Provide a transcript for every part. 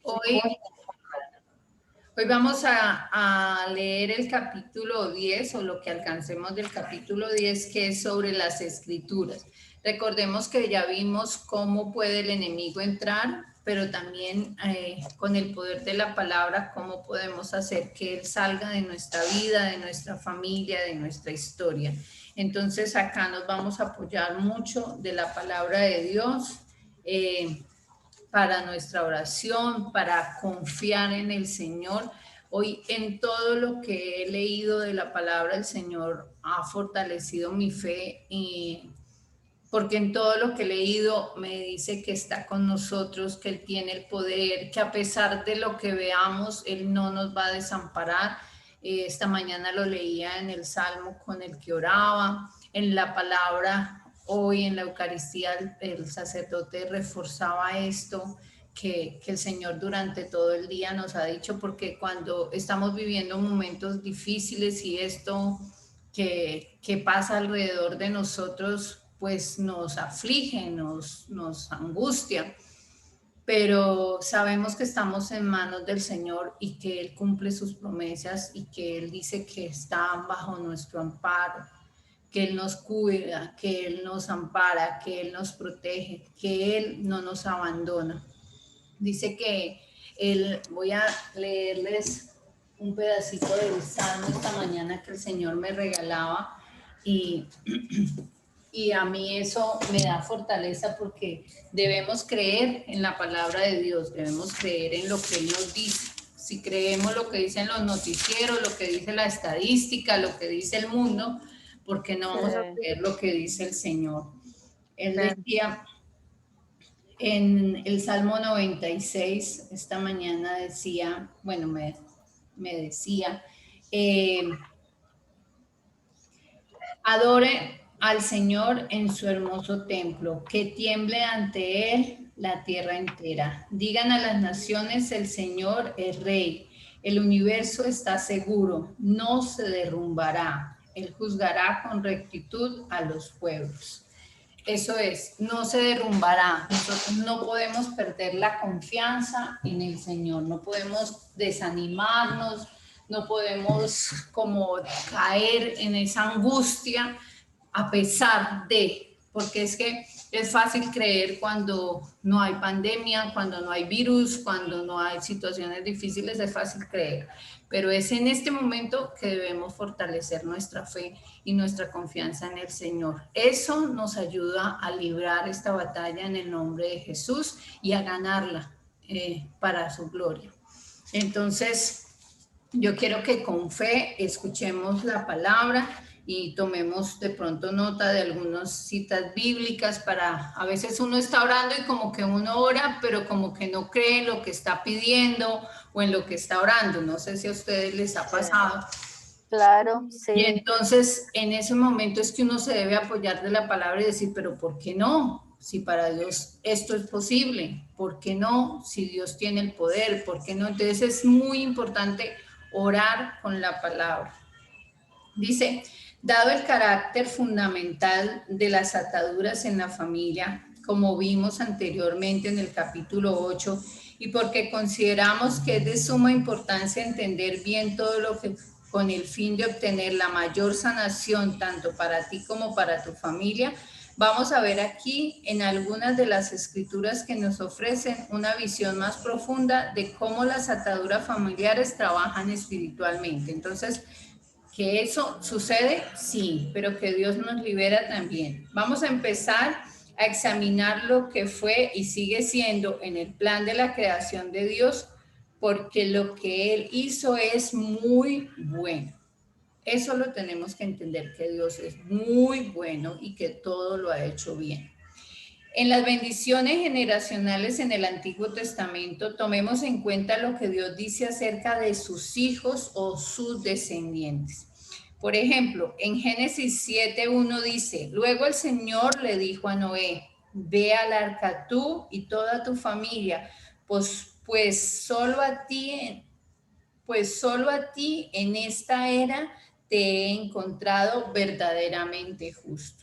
Hoy, hoy vamos a leer el capítulo 10 o lo que alcancemos del capítulo 10, que es sobre las escrituras. Recordemos que ya vimos cómo puede el enemigo entrar, pero también con el poder de la palabra, cómo podemos hacer que él salga de nuestra vida, de nuestra familia, de nuestra historia. Entonces acá nos vamos a apoyar mucho de la palabra de Dios. Para nuestra oración, para confiar en el Señor. Hoy en todo lo que he leído de la palabra, el Señor ha fortalecido mi fe, porque en todo lo que he leído me dice que está con nosotros, que Él tiene el poder, que a pesar de lo que veamos, Él no nos va a desamparar. Esta mañana lo leía en el Salmo con el que oraba, en la palabra. Hoy en la Eucaristía el sacerdote reforzaba esto, que el Señor durante todo el día nos ha dicho, porque cuando estamos viviendo momentos difíciles y esto que pasa alrededor de nosotros, pues nos aflige, nos angustia, pero sabemos que estamos en manos del Señor y que Él cumple sus promesas y que Él dice que está bajo nuestro amparo, que Él nos cuida, que Él nos ampara, que Él nos protege, que Él no nos abandona. Dice que Él, voy a leerles un pedacito del Salmo esta mañana que el Señor me regalaba y, y a mí eso me da fortaleza porque debemos creer en la palabra de Dios, debemos creer en lo que Él nos dice. Si creemos lo que dicen los noticieros, lo que dice la estadística, lo que dice el mundo, ¿por qué no vamos a creer lo que dice el Señor? Él decía en el Salmo 96, esta mañana decía, bueno, me decía, adore al Señor en su hermoso templo, que tiemble ante Él la tierra entera. Digan a las naciones, el Señor es Rey, el universo está seguro, no se derrumbará, Él juzgará con rectitud a los pueblos. Eso es, no se derrumbará. Nosotros no podemos perder la confianza en el Señor, no podemos desanimarnos, no podemos como caer en esa angustia a pesar de, porque es que es fácil creer cuando no hay pandemia, cuando no hay virus, cuando no hay situaciones difíciles, es fácil creer. Pero es en este momento que debemos fortalecer nuestra fe y nuestra confianza en el Señor. Eso nos ayuda a librar esta batalla en el nombre de Jesús y a ganarla para su gloria. Entonces, yo quiero que con fe escuchemos la palabra y tomemos de pronto nota de algunas citas bíblicas para, a veces uno está orando y como que uno ora, pero como que no cree en lo que está pidiendo o en lo que está orando. No sé si a ustedes les ha pasado. Claro, sí. Y entonces en ese momento es que uno se debe apoyar de la palabra y decir, pero ¿por qué no? Si para Dios esto es posible, ¿por qué no? Si Dios tiene el poder, ¿por qué no? Entonces es muy importante orar con la palabra. Dice, dado el carácter fundamental de las ataduras en la familia, como vimos anteriormente en el capítulo 8, y porque consideramos que es de suma importancia entender bien todo lo que con el fin de obtener la mayor sanación tanto para ti como para tu familia, vamos a ver aquí en algunas de las escrituras que nos ofrecen una visión más profunda de cómo las ataduras familiares trabajan espiritualmente. Entonces, ¿que eso sucede? Sí, pero que Dios nos libera también. Vamos a empezar a examinar lo que fue y sigue siendo en el plan de la creación de Dios, porque lo que Él hizo es muy bueno. Eso lo tenemos que entender, que Dios es muy bueno y que todo lo ha hecho bien. En las bendiciones generacionales en el Antiguo Testamento, tomemos en cuenta lo que Dios dice acerca de sus hijos o sus descendientes. Por ejemplo, en Génesis 7:1 dice, luego el Señor le dijo a Noé, ve al arca tú y toda tu familia, pues solo a ti en esta era te he encontrado verdaderamente justo.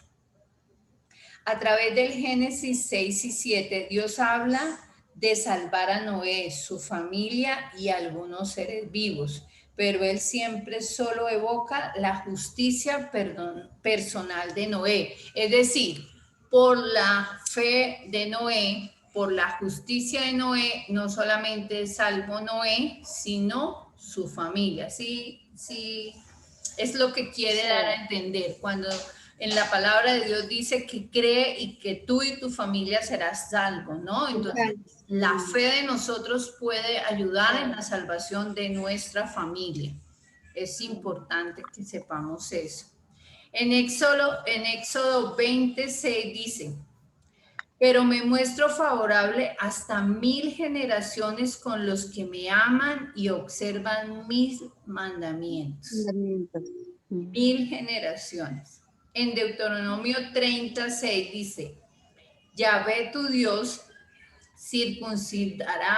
A través del Génesis 6 y 7, Dios habla de salvar a Noé, su familia y algunos seres vivos, pero él siempre solo evoca la justicia personal de Noé. Es decir, por la fe de Noé, por la justicia de Noé, no solamente salvó Noé, sino su familia. Sí, sí, es lo que quiere dar a entender cuando en la palabra de Dios dice que cree y que tú y tu familia serás salvos, ¿no? Entonces, la fe de nosotros puede ayudar en la salvación de nuestra familia. Es importante que sepamos eso. En Éxodo 26 dice, pero me muestro favorable hasta 1000 generaciones con los que me aman y observan mis mandamientos. 1000 generaciones. En Deuteronomio 36 dice, Yahvé tu Dios circuncidará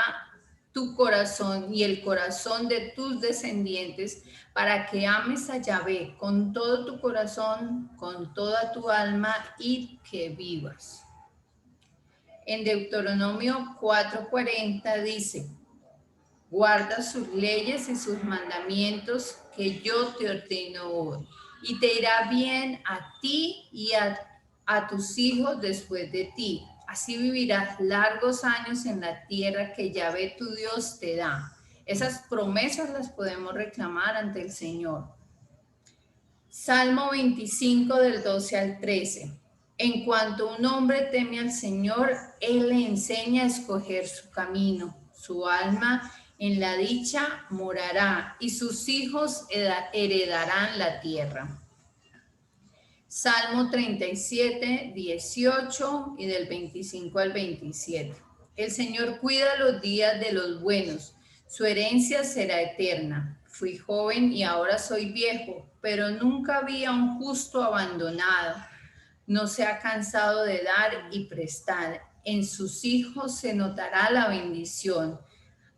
tu corazón y el corazón de tus descendientes para que ames a Yahvé con todo tu corazón, con toda tu alma y que vivas. En Deuteronomio 4:40 dice, guarda sus leyes y sus mandamientos que yo te ordeno hoy, y te irá bien a ti y a tus hijos después de ti. Así vivirás largos años en la tierra que Yahvé tu Dios te da. Esas promesas las podemos reclamar ante el Señor. Salmo 25 del 12 al 13. En cuanto un hombre teme al Señor, Él le enseña a escoger su camino. Su alma en la dicha morará y sus hijos heredarán la tierra. Salmo 37, 18 y del 25 al 27. El Señor cuida los días de los buenos, su herencia será eterna. Fui joven y ahora soy viejo, pero nunca vi a un justo abandonado. No se ha cansado de dar y prestar. En sus hijos se notará la bendición.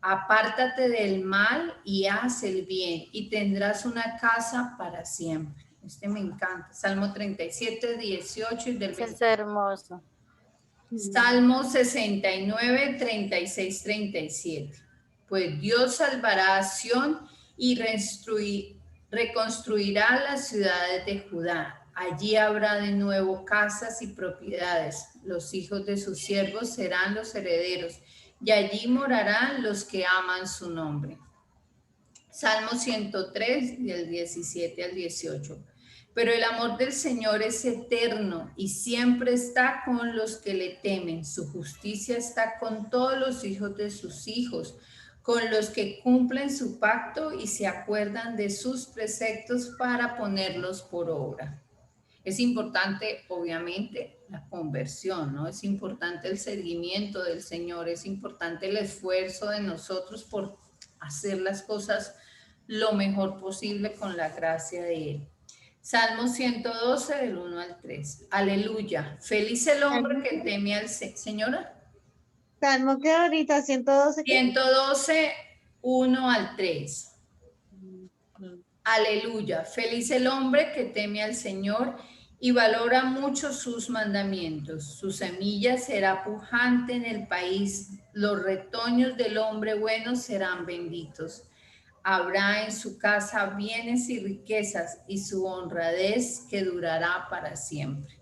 Apártate del mal y haz el bien y tendrás una casa para siempre. Este me encanta. Salmo 37, 18 y del 20. Es hermoso. Salmo 69, 36, 37. Pues Dios salvará a Sión y reconstruirá las ciudades de Judá. Allí habrá de nuevo casas y propiedades. Los hijos de sus siervos serán los herederos y allí morarán los que aman su nombre. Salmo 103, del 17 al 18. Pero el amor del Señor es eterno y siempre está con los que le temen. Su justicia está con todos los hijos de sus hijos, con los que cumplen su pacto y se acuerdan de sus preceptos para ponerlos por obra. Es importante, obviamente, la conversión, ¿no? Es importante el seguimiento del Señor, es importante el esfuerzo de nosotros por hacer las cosas lo mejor posible con la gracia de Él. Salmo 112, del 1 al 3. Aleluya. Feliz el hombre que teme al Señor. Señora. Salmo que ahorita 112. 112, 1 al 3. Aleluya. Feliz el hombre que teme al Señor y valora mucho sus mandamientos. Su semilla será pujante en el país. Los retoños del hombre bueno serán benditos. Habrá en su casa bienes y riquezas y su honradez que durará para siempre.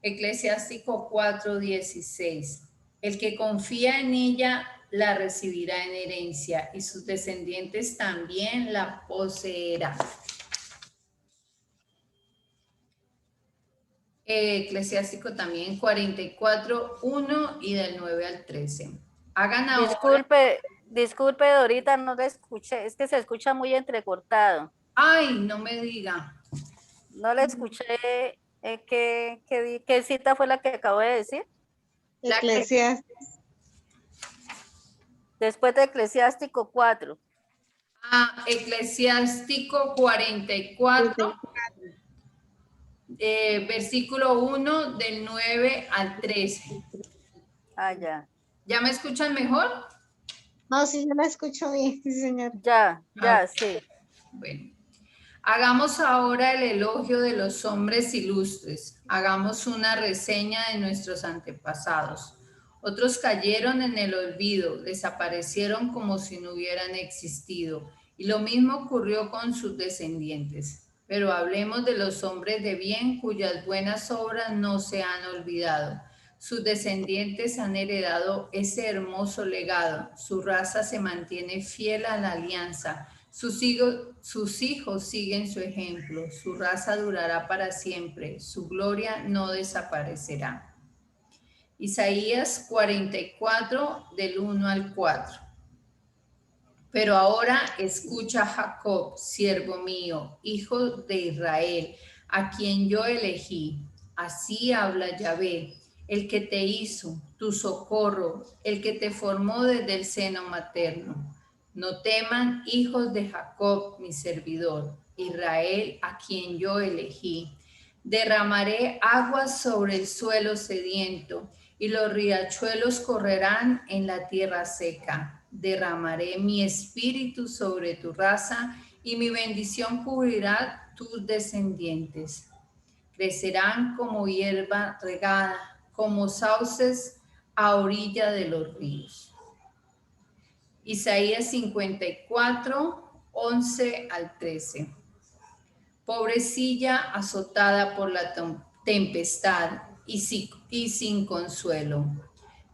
Eclesiástico 4:16. El que confía en ella la recibirá en herencia y sus descendientes también la poseerán. Eclesiástico también 44:1 y del 9 al 13. Hagan ahora. Disculpe, Dorita, no le escuché, es que se escucha muy entrecortado. Ay, no me diga. No le escuché, ¿qué cita fue la que acabo de decir? Eclesiástico. Después de Eclesiástico 4. Eclesiástico 44. Versículo 1 del 9 al 13. Ah, ya. ¿Ya me escuchan mejor? No, sí, yo la escucho bien, sí, señor. Ya, sí. Bueno, hagamos ahora el elogio de los hombres ilustres. Hagamos una reseña de nuestros antepasados. Otros cayeron en el olvido, desaparecieron como si no hubieran existido. Y lo mismo ocurrió con sus descendientes. Pero hablemos de los hombres de bien cuyas buenas obras no se han olvidado. Sus descendientes han heredado ese hermoso legado. Su raza se mantiene fiel a la alianza. Sus hijos siguen su ejemplo. Su raza durará para siempre. Su gloria no desaparecerá. Isaías 44, del 1 al 4. Pero ahora escucha Jacob, siervo mío, hijo de Israel, a quien yo elegí. Así habla Yahvé, el que te hizo, tu socorro, el que te formó desde el seno materno. No teman, hijos de Jacob, mi servidor, Israel, a quien yo elegí. Derramaré aguas sobre el suelo sediento, y los riachuelos correrán en la tierra seca. Derramaré mi espíritu sobre tu raza, y mi bendición cubrirá tus descendientes. Crecerán como hierba regada, como sauces a orilla de los ríos. Isaías 54, 11 al 13. Pobrecilla azotada por la tempestad y sin consuelo.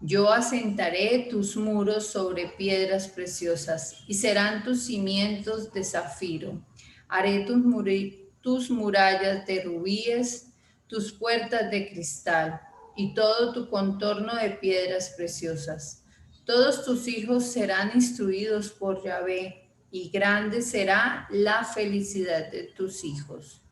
Yo asentaré tus muros sobre piedras preciosas y serán tus cimientos de zafiro. Haré tus murallas de rubíes, tus puertas de cristal y todo tu contorno de piedras preciosas. Todos tus hijos serán instruidos por Yahvé, y grande será la felicidad de tus hijos.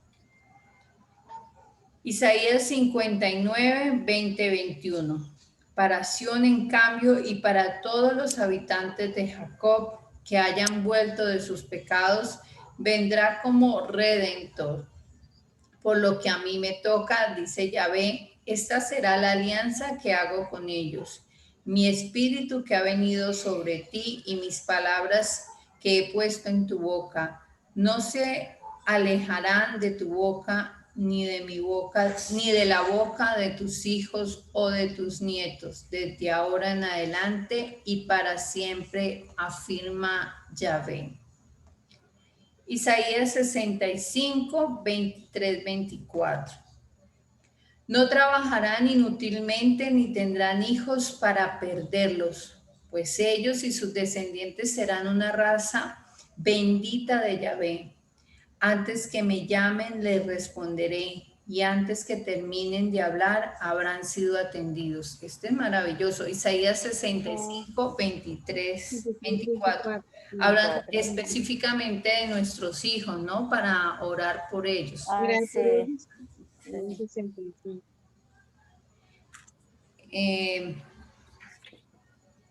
Isaías 59, 20, 21. Para Sión, en cambio, y para todos los habitantes de Jacob que hayan vuelto de sus pecados, vendrá como redentor. Por lo que a mí me toca, dice Yahvé, esta será la alianza que hago con ellos. Mi espíritu que ha venido sobre ti y mis palabras que he puesto en tu boca no se alejarán de tu boca, ni de mi boca, ni de la boca de tus hijos o de tus nietos, desde ahora en adelante y para siempre, afirma Yahvé. Isaías 65, 23, 24. No trabajarán inútilmente ni tendrán hijos para perderlos, pues ellos y sus descendientes serán una raza bendita de Yahvé. Antes que me llamen, les responderé, y antes que terminen de hablar, habrán sido atendidos. Este es maravilloso. Isaías 65, 23, 24. Hablan específicamente de nuestros hijos, ¿no? Para orar por ellos. Sí.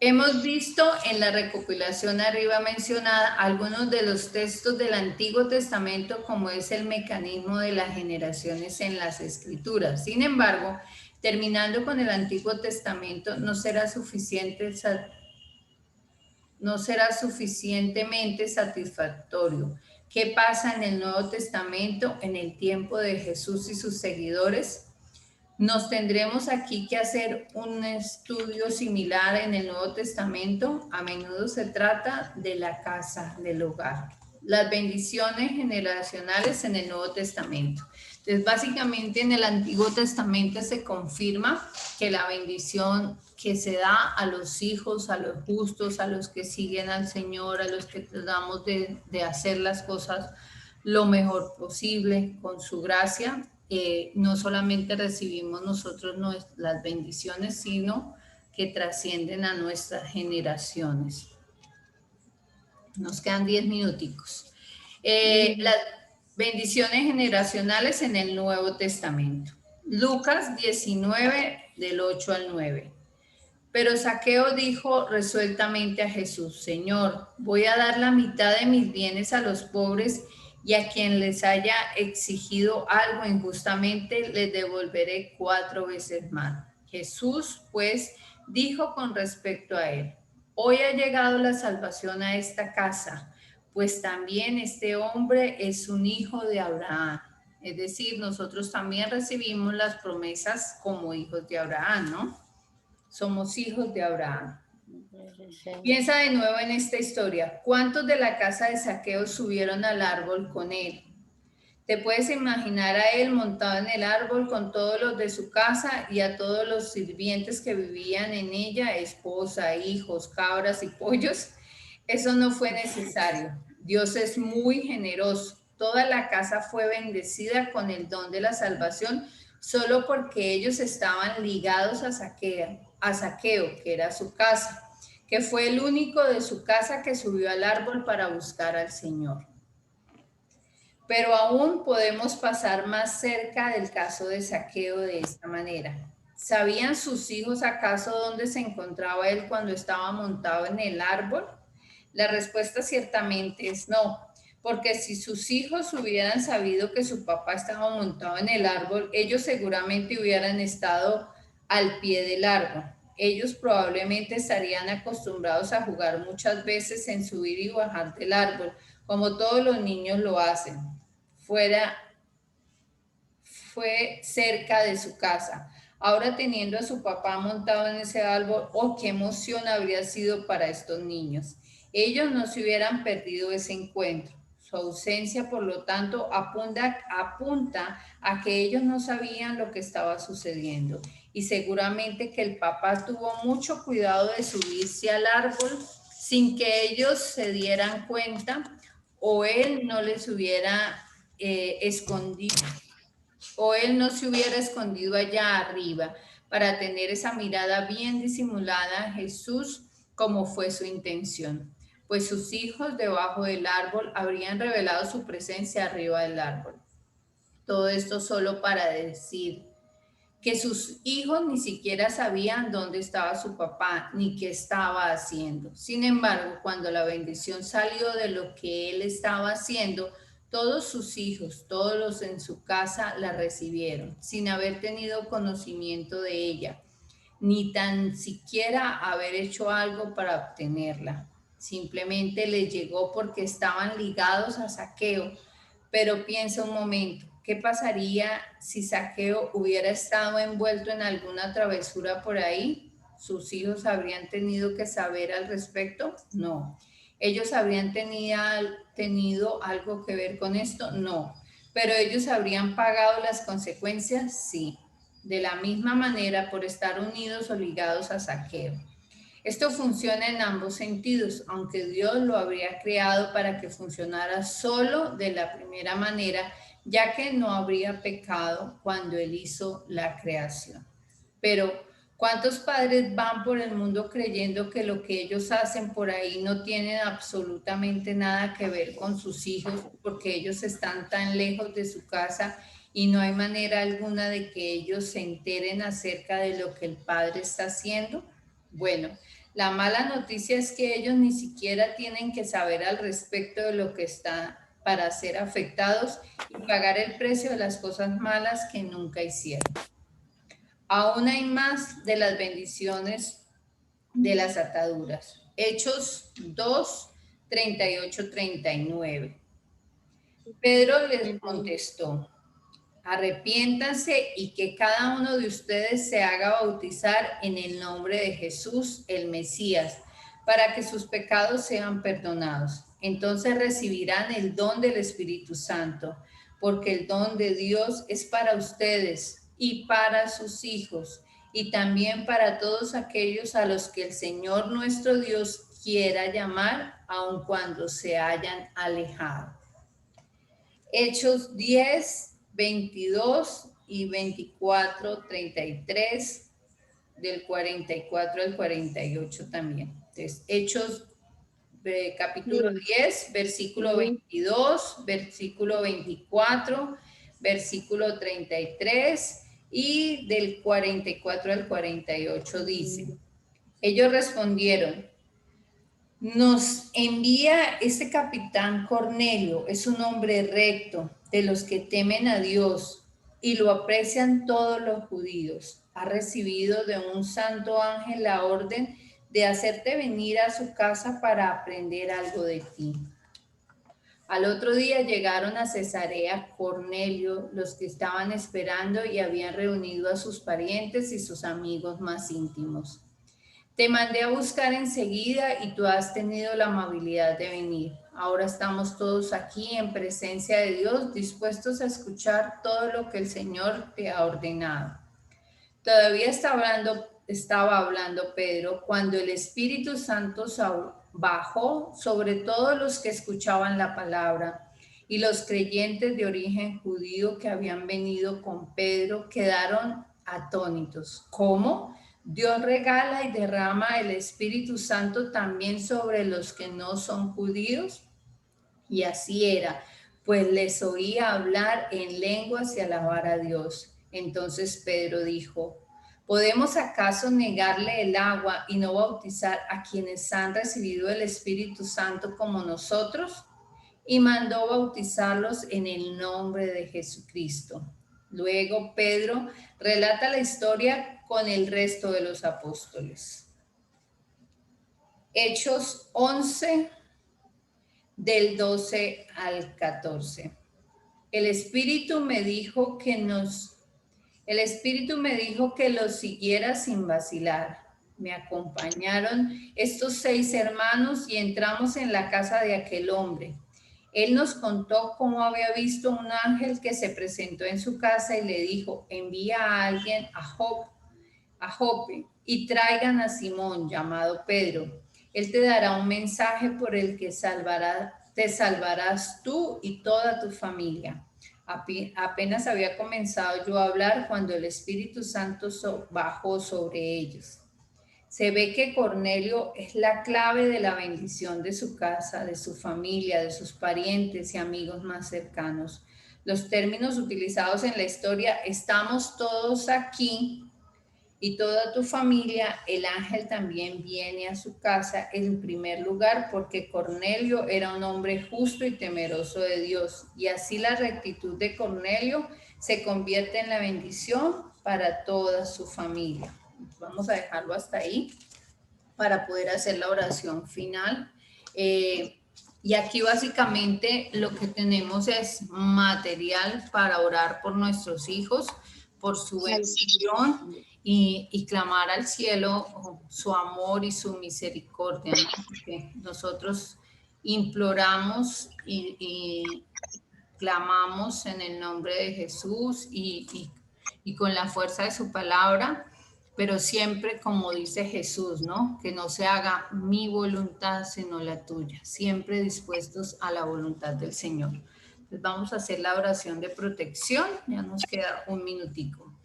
Hemos visto en la recopilación arriba mencionada algunos de los textos del Antiguo Testamento, como es el mecanismo de las generaciones en las Escrituras. Sin embargo, terminando con el Antiguo Testamento, no será suficientemente satisfactorio. ¿Qué pasa en el Nuevo Testamento en el tiempo de Jesús y sus seguidores? Nos tendremos aquí que hacer un estudio similar en el Nuevo Testamento. A menudo se trata de la casa, del hogar. Las bendiciones generacionales en el Nuevo Testamento. Entonces, básicamente en el Antiguo Testamento se confirma que la bendición que se da a los hijos, a los justos, a los que siguen al Señor, a los que tratamos de hacer las cosas lo mejor posible con su gracia, no solamente recibimos nosotros las bendiciones, sino que trascienden a nuestras generaciones. Nos quedan 10 minuticos. Las bendiciones generacionales en el Nuevo Testamento. Lucas 19, del 8 al 9. Pero Zaqueo dijo resueltamente a Jesús: Señor, voy a dar la mitad de mis bienes a los pobres, y a quien les haya exigido algo injustamente, les devolveré 4 veces más. Jesús, pues, dijo con respecto a él: Hoy ha llegado la salvación a esta casa, pues también este hombre es un hijo de Abraham. Es decir, nosotros también recibimos las promesas como hijos de Abraham, ¿no? Somos hijos de Abraham. Piensa de nuevo en esta historia. ¿Cuántos de la casa de Zaqueo subieron al árbol con él? Te puedes imaginar a él montado en el árbol con todos los de su casa y a todos los sirvientes que vivían en ella, esposa, hijos, cabras y pollos. Eso no fue necesario. Dios es muy generoso. Toda la casa fue bendecida con el don de la salvación solo porque ellos estaban ligados a Zaqueo, que era su casa, que fue el único de su casa que subió al árbol para buscar al Señor. Pero aún podemos pasar más cerca del caso de Zaqueo de esta manera. ¿Sabían sus hijos acaso dónde se encontraba él cuando estaba montado en el árbol? La respuesta ciertamente es no, porque si sus hijos hubieran sabido que su papá estaba montado en el árbol, ellos seguramente hubieran estado al pie del árbol. Ellos probablemente estarían acostumbrados a jugar muchas veces en subir y bajar del árbol, como todos los niños lo hacen. Fue cerca de su casa. Ahora teniendo a su papá montado en ese árbol, ¡oh, qué emoción habría sido para estos niños! Ellos no se hubieran perdido ese encuentro. Su ausencia, por lo tanto, apunta a que ellos no sabían lo que estaba sucediendo. Y seguramente que el papá tuvo mucho cuidado de subirse al árbol sin que ellos se dieran cuenta, o él no les hubiera escondido, o él no se hubiera escondido allá arriba para tener esa mirada bien disimulada a Jesús, como fue su intención. Pues sus hijos debajo del árbol habrían revelado su presencia arriba del árbol. Todo esto solo para decir que sus hijos ni siquiera sabían dónde estaba su papá ni qué estaba haciendo. Sin embargo, cuando la bendición salió de lo que él estaba haciendo, todos sus hijos, todos los en su casa, la recibieron, sin haber tenido conocimiento de ella, ni tan siquiera haber hecho algo para obtenerla. Simplemente les llegó porque estaban ligados a Zaqueo. Pero piensa un momento, ¿qué pasaría si Zaqueo hubiera estado envuelto en alguna travesura por ahí? ¿Sus hijos habrían tenido que saber al respecto? No. ¿Ellos habrían tenido algo que ver con esto? No. ¿Pero ellos habrían pagado las consecuencias? Sí. De la misma manera por estar unidos o ligados a Zaqueo. Esto funciona en ambos sentidos, aunque Dios lo habría creado para que funcionara solo de la primera manera, ya que no habría pecado cuando Él hizo la creación. Pero, ¿cuántos padres van por el mundo creyendo que lo que ellos hacen por ahí no tiene absolutamente nada que ver con sus hijos, porque ellos están tan lejos de su casa y no hay manera alguna de que ellos se enteren acerca de lo que el padre está haciendo? Bueno, la mala noticia es que ellos ni siquiera tienen que saber al respecto de lo que está para ser afectados y pagar el precio de las cosas malas que nunca hicieron. Aún hay más de las bendiciones de las ataduras. Hechos 2, 38, 39. Pedro les contestó: arrepiéntanse y que cada uno de ustedes se haga bautizar en el nombre de Jesús, el Mesías, para que sus pecados sean perdonados. Entonces recibirán el don del Espíritu Santo, porque el don de Dios es para ustedes y para sus hijos, y también para todos aquellos a los que el Señor nuestro Dios quiera llamar, aun cuando se hayan alejado. Hechos 10, 22 y 24, 33, del 44 al 48 también. Entonces, Hechos capítulo 10, versículo 22, versículo 24, versículo 33 y del 44 al 48 dice: ellos respondieron: nos envía este capitán Cornelio, es un hombre recto, de los que temen a Dios y lo aprecian todos los judíos. Ha recibido de un santo ángel la orden de hacerte venir a su casa para aprender algo de ti. Al otro día llegaron a Cesarea Cornelio, los que estaban esperando y habían reunido a sus parientes y sus amigos más íntimos. Te mandé a buscar enseguida y tú has tenido la amabilidad de venir. Ahora estamos todos aquí en presencia de Dios, dispuestos a escuchar todo lo que el Señor te ha ordenado. Todavía estaba hablando Pedro cuando el Espíritu Santo bajó sobre todos los que escuchaban la palabra, y los creyentes de origen judío que habían venido con Pedro quedaron atónitos. ¿Cómo? Dios regala y derrama el Espíritu Santo también sobre los que no son judíos. Y así era, pues les oía hablar en lenguas y alabar a Dios. Entonces Pedro dijo: ¿podemos acaso negarle el agua y no bautizar a quienes han recibido el Espíritu Santo como nosotros? Y mandó bautizarlos en el nombre de Jesucristo. Luego Pedro relata la historia con el resto de los apóstoles. Hechos 11, del 12 al 14. El Espíritu me dijo que los siguiera sin vacilar. Me acompañaron estos 6 hermanos y entramos en la casa de aquel hombre. Él nos contó cómo había visto un ángel que se presentó en su casa y le dijo: envía a alguien a Jope y traigan a Simón, llamado Pedro. Él te dará un mensaje por el que te salvarás tú y toda tu familia. Apenas había comenzado yo a hablar cuando el Espíritu Santo bajó sobre ellos. Se ve que Cornelio es la clave de la bendición de su casa, de su familia, de sus parientes y amigos más cercanos. Los términos utilizados en la historia: estamos todos aquí y toda tu familia, el ángel también viene a su casa, en primer lugar porque Cornelio era un hombre justo y temeroso de Dios, y así la rectitud de Cornelio se convierte en la bendición para toda su familia. Vamos a dejarlo hasta ahí para poder hacer la oración final. Y aquí básicamente lo que tenemos es material para orar por nuestros hijos, por su bendición y clamar al cielo su amor y su misericordia, ¿no? Porque nosotros imploramos y clamamos en el nombre de Jesús y con la fuerza de su palabra, pero siempre como dice Jesús, ¿no? Que no se haga mi voluntad sino la tuya, siempre dispuestos a la voluntad del Señor. Entonces vamos a hacer la oración de protección, ya nos queda un minutico.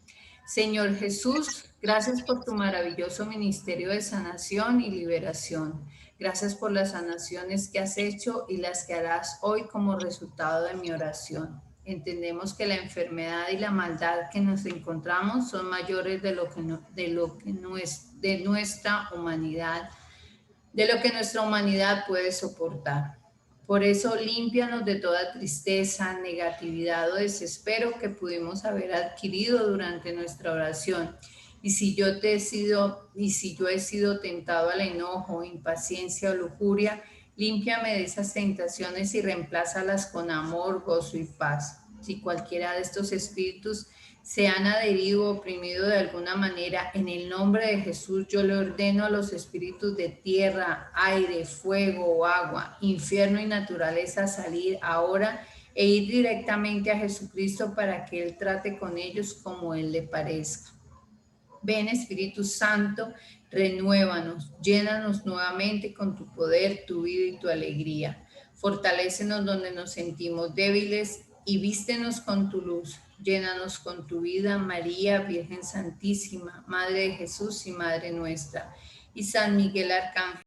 Señor Jesús, gracias por tu maravilloso ministerio de sanación y liberación. Gracias por las sanaciones que has hecho y las que harás hoy como resultado de mi oración. Entendemos que la enfermedad y la maldad que nos encontramos son mayores de lo que nuestra humanidad puede soportar. Por eso, límpianos de toda tristeza, negatividad o desespero que pudimos haber adquirido durante nuestra oración. Y si yo he sido tentado al enojo, impaciencia o lujuria, límpiame de esas tentaciones y reemplázalas con amor, gozo y paz. Si cualquiera de estos espíritus se han adherido o oprimido de alguna manera, en el nombre de Jesús yo le ordeno a los espíritus de tierra, aire, fuego o agua, infierno y naturaleza a salir ahora e ir directamente a Jesucristo para que Él trate con ellos como Él le parezca. Ven, Espíritu Santo, renuévanos, llénanos nuevamente con tu poder, tu vida y tu alegría. Fortalécenos donde nos sentimos débiles y vístenos con tu luz. Llénanos con tu vida, María, Virgen Santísima, Madre de Jesús y Madre nuestra. Y San Miguel Arcángel,